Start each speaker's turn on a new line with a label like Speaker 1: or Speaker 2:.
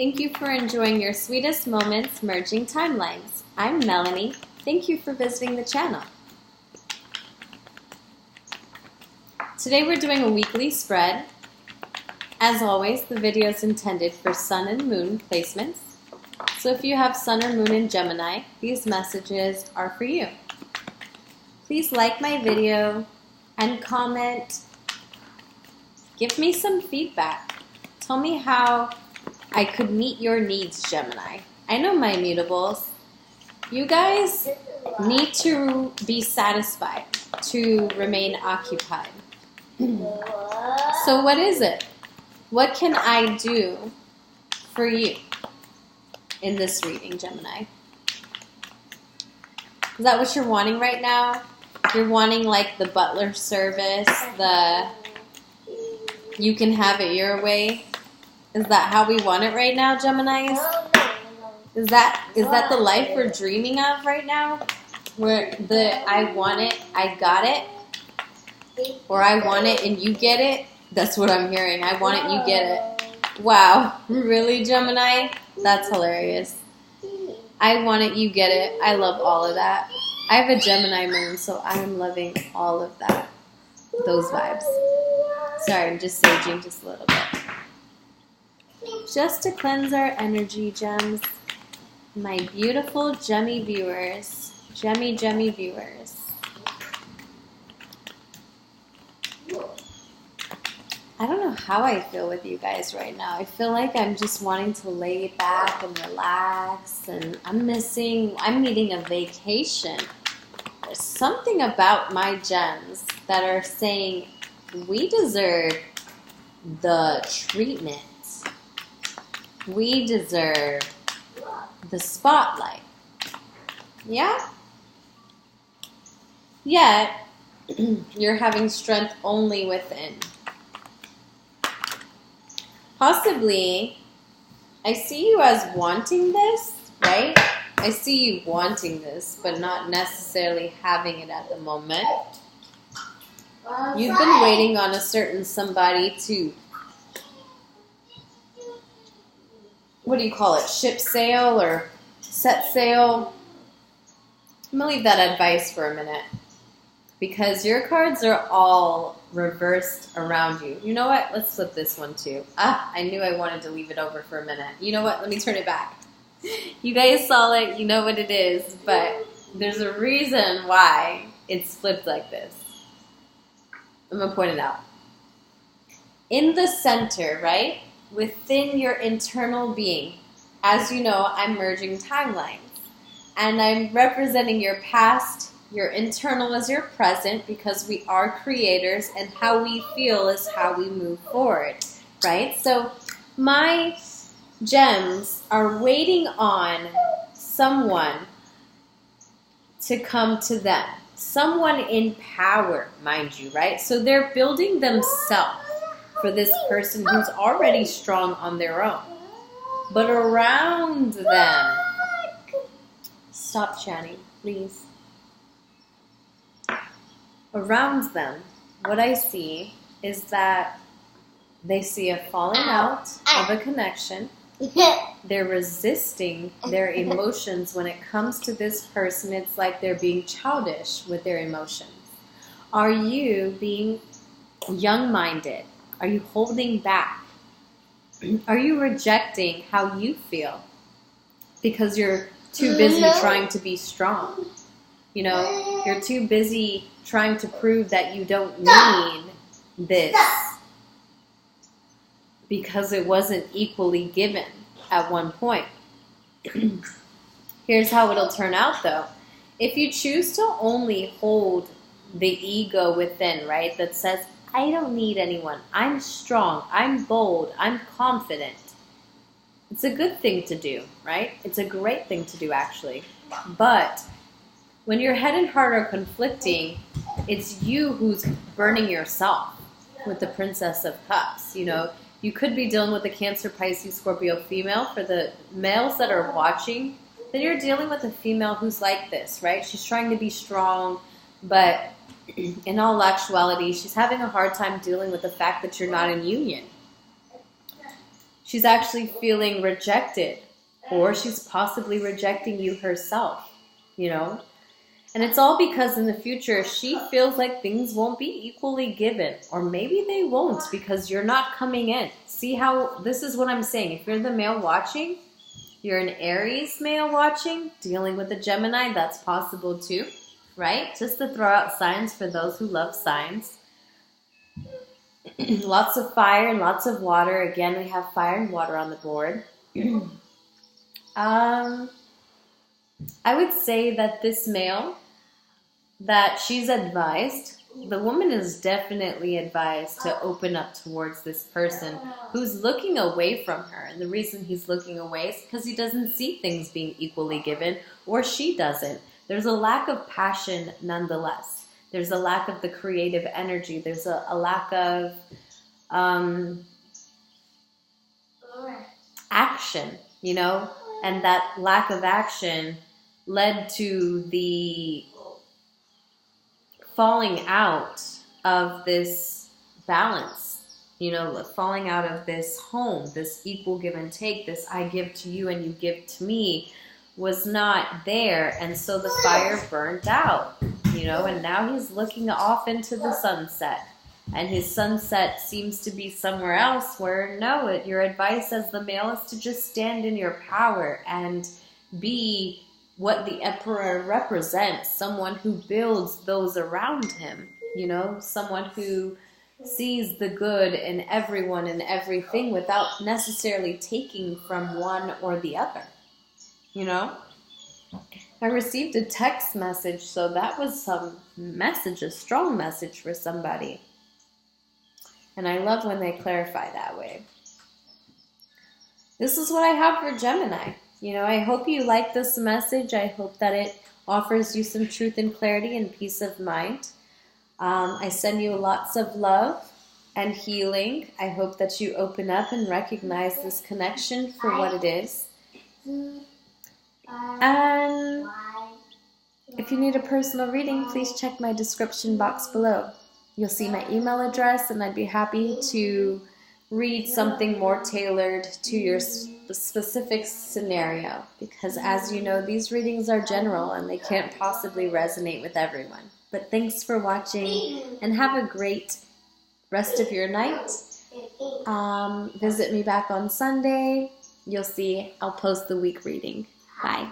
Speaker 1: Thank you for enjoying your sweetest moments merging timelines. I'm Melanie. Thank you for visiting the channel. Today we're doing a weekly spread. As always, the video is intended for sun and moon placements. So if you have sun or moon in Gemini, these messages are for you. Please like my video and comment. Give me some feedback. Tell me how I could meet your needs, Gemini. I know my mutables. You guys need to be satisfied to remain occupied. So what is it? What can I do for you in this reading, Gemini? Is that what you're wanting right now? You're wanting like the butler service, the you can have it your way? Is that how we want it right now, Geminis? Is that the life we're dreaming of right now? Where the I want it, I got it? Or I want it and you get it? That's what I'm hearing. I want it, you get it. Wow. Really, Gemini? That's hilarious. I want it, you get it. I love all of that. I have a Gemini moon, so I'm loving all of that. Those vibes. Sorry, I'm just saging just a little bit. Just to cleanse our energy, gems. My beautiful Gemmy viewers. Gemmy viewers. I don't know how I feel with you guys right now. I feel like I'm just wanting to lay back and relax, and I'm needing a vacation. There's something about my gems that are saying we deserve the treatment. We deserve the spotlight. Yeah? Yet, you're having strength only within. Possibly, I see you as wanting this, right? I see you wanting this, but not necessarily having it at the moment. You've been waiting on a certain somebody to, what do you call it, ship sail or set sail? I'm going to leave that advice for a minute because your cards are all reversed around you. You know what? Let's flip this one too. I knew I wanted to leave it over for a minute. You know what? Let me turn it back. You guys saw it. You know what it is. But there's a reason why it's flipped like this. I'm going to point it out. In the center, right? Within your internal being. As you know, I'm merging timelines. And I'm representing your past, your internal as your present, because we are creators and how we feel is how we move forward, right? So my gems are waiting on someone to come to them. Someone in power, mind you, right? So they're building themselves for this person who's already strong on their own. But around them, stop chatting, please. Around them, what I see is that they see a falling out of a connection. They're resisting their emotions when it comes to this person. It's like they're being childish with their emotions. Are you being young-minded? Are you holding back? Are you rejecting how you feel? Because you're too busy trying to be strong. You know, you're too busy trying to prove that you don't need this because it wasn't equally given at one point. Here's how it'll turn out, though. If you choose to only hold the ego within, right, that says, I don't need anyone. I'm strong. I'm bold. I'm confident. It's a good thing to do, right? It's a great thing to do, actually. But when your head and heart are conflicting, it's you who's burning yourself with the Princess of Cups. You know, you could be dealing with a Cancer, Pisces, Scorpio female. For the males that are watching, then you're dealing with a female who's like this, right? She's trying to be strong, but in all actuality, she's having a hard time dealing with the fact that you're not in union. she's actually feeling rejected, or she's possibly rejecting you herself, you know? And it's all because in the future, she feels like things won't be equally given, or maybe they won't because you're not coming in. See how, this is what I'm saying. If you're the male watching, you're an Aries male watching, dealing with a Gemini, that's possible too, right? Just to throw out signs for those who love signs. Lots of fire and lots of water. Again, we have fire and water on the board. I would say that this male, that she's advised, the woman is definitely advised to open up towards this person who's looking away from her. And the reason he's looking away is because he doesn't see things being equally given, or she doesn't. There's a lack of passion nonetheless. There's a lack of the creative energy. There's a lack of action, you know? And that lack of action led to the falling out of this balance, you know, falling out of this home, this equal give and take, this I give to you and you give to me was not there. And so the fire burnt out, you know, and now he's looking off into the sunset. And his sunset seems to be somewhere else where, no, your advice as the male is to just stand in your power and be what the emperor represents, someone who builds those around him, you know, someone who sees the good in everyone and everything without necessarily taking from one or the other, you know. I received a text message, so that was some message, a strong message for somebody. And I love when they clarify that way. This is what I have for Gemini. You know, I hope you like this message. I hope that it offers you some truth and clarity and peace of mind. I send you lots of love and healing. I hope that you open up and recognize this connection for what it is. And if you need a personal reading, please check my description box below. You'll see my email address, and I'd be happy to read something more tailored to your specific scenario, because as you know, these readings are general and they can't possibly resonate with everyone. But thanks for watching and have a great rest of your night. Visit me back on Sunday. You'll see I'll post the week reading. Bye.